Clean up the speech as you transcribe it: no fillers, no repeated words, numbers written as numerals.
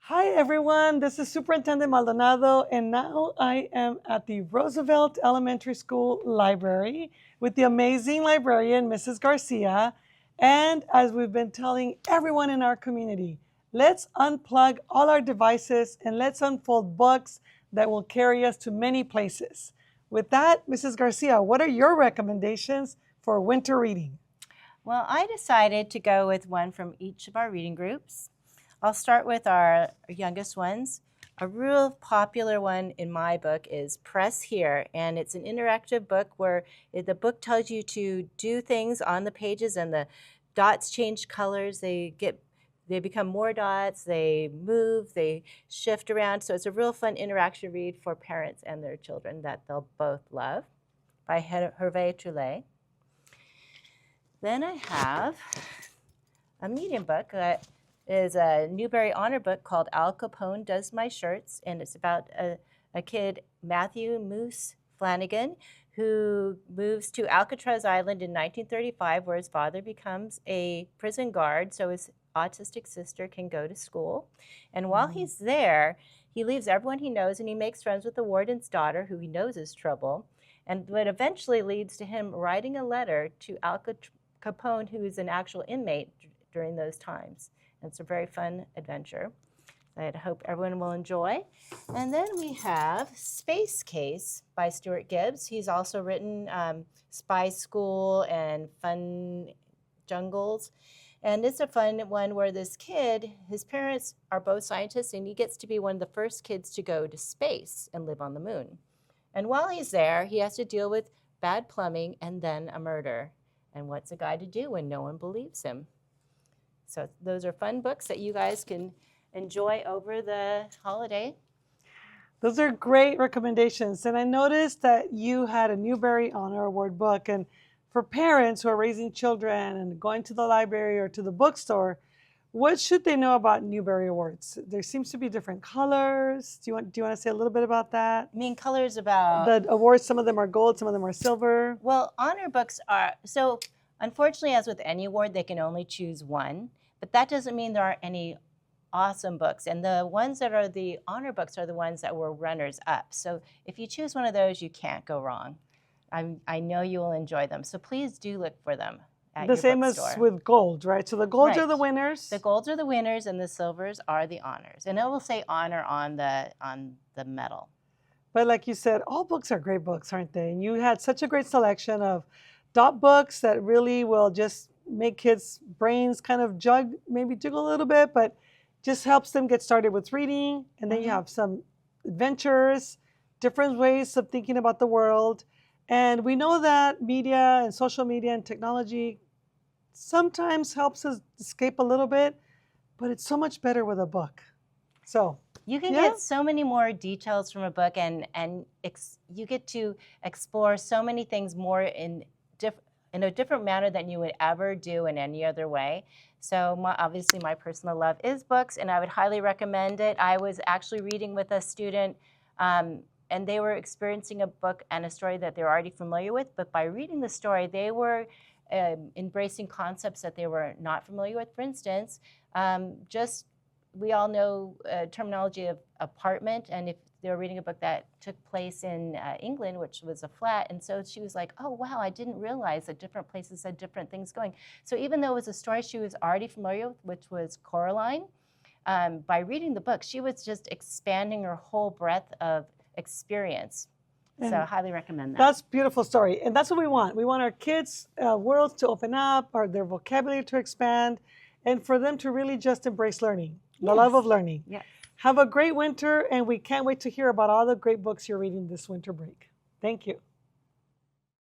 Hi everyone, this is Superintendent Maldonado, and now I am at the Roosevelt Elementary School Library with the amazing librarian, Mrs. Garcia. And as we've been telling everyone in our community, let's unplug all our devices and let's unfold books that will carry us to many places. With that, Mrs. Garcia, what are your recommendations for winter reading? Well, I decided to go with one from each of our reading groups. I'll start with our youngest ones. A real popular one in my book is Press Here, and it's an interactive book where the book tells you to do things on the pages, and the dots change colors. They become more dots, they move, they shift around. So it's a real fun interaction read for parents and their children that they'll both love, by Hervé Toulet. Then I have a medium book that is a Newbery Honor book called Al Capone Does My Shirts, and it's about a kid, Matthew Moose Flanagan, who moves to Alcatraz Island in 1935, where his father becomes a prison guard so his autistic sister can go to school. And while he's there, he leaves everyone he knows and he makes friends with the warden's daughter, who he knows is trouble, and what eventually leads to him writing a letter to Al Capone, who is an actual inmate during those times. And it's a very fun adventure that I hope everyone will enjoy. And then we have Space Case by Stuart Gibbs. He's also written Spy School and Fun Jungles. And it's a fun one where this kid, his parents are both scientists, and he gets to be one of the first kids to go to space and live on the moon. And while he's there, he has to deal with bad plumbing and then a murder. And what's a guy to do when no one believes him? So those are fun books that you guys can enjoy over the holiday. Those are great recommendations. And I noticed that you had a Newbery Honor Award book. And for parents who are raising children and going to the library or to the bookstore, what should they know about Newbery Awards? There seems to be different colors. Do you want to say a little bit about that? I mean, colors about... The awards, some of them are gold, some of them are silver. Well, honor books are... So unfortunately, as with any award, they can only choose one. But that doesn't mean there aren't any awesome books. And the ones that are the honor books are the ones that were runners up. So if you choose one of those, you can't go wrong. I know you will enjoy them. So please do look for them at your bookstore. The same as with gold, right? So the golds are the winners. The golds are the winners and the silvers are the honors. And it will say honor on the medal. But like you said, all books are great books, aren't they? And you had such a great selection of dot books that really will just make kids' brains kind of jiggle a little bit, but just helps them get started with reading. And then you have some adventures, different ways of thinking about the world. And we know that media and social media and technology sometimes helps us escape a little bit, but it's so much better with a book. So you can get so many more details from a book, and you get to explore so many things more in a different manner than you would ever do in any other way. So obviously my personal love is books, and I would highly recommend it. I was actually reading with a student, and they were experiencing a book and a story that they were already familiar with, but by reading the story, they were embracing concepts that they were not familiar with. For instance, we all know terminology of apartment, and if they were reading a book that took place in England, which was a flat, and so she was like, oh wow, I didn't realize that different places had different things going. So even though it was a story she was already familiar with, which was Coraline, by reading the book, she was just expanding her whole breadth of experience. So I highly recommend that. That's a beautiful story. And that's what we want. We want our kids' worlds to open up, or their vocabulary to expand, and for them to really just embrace learning, the love of learning. Yes. Have a great winter, and we can't wait to hear about all the great books you're reading this winter break. Thank you.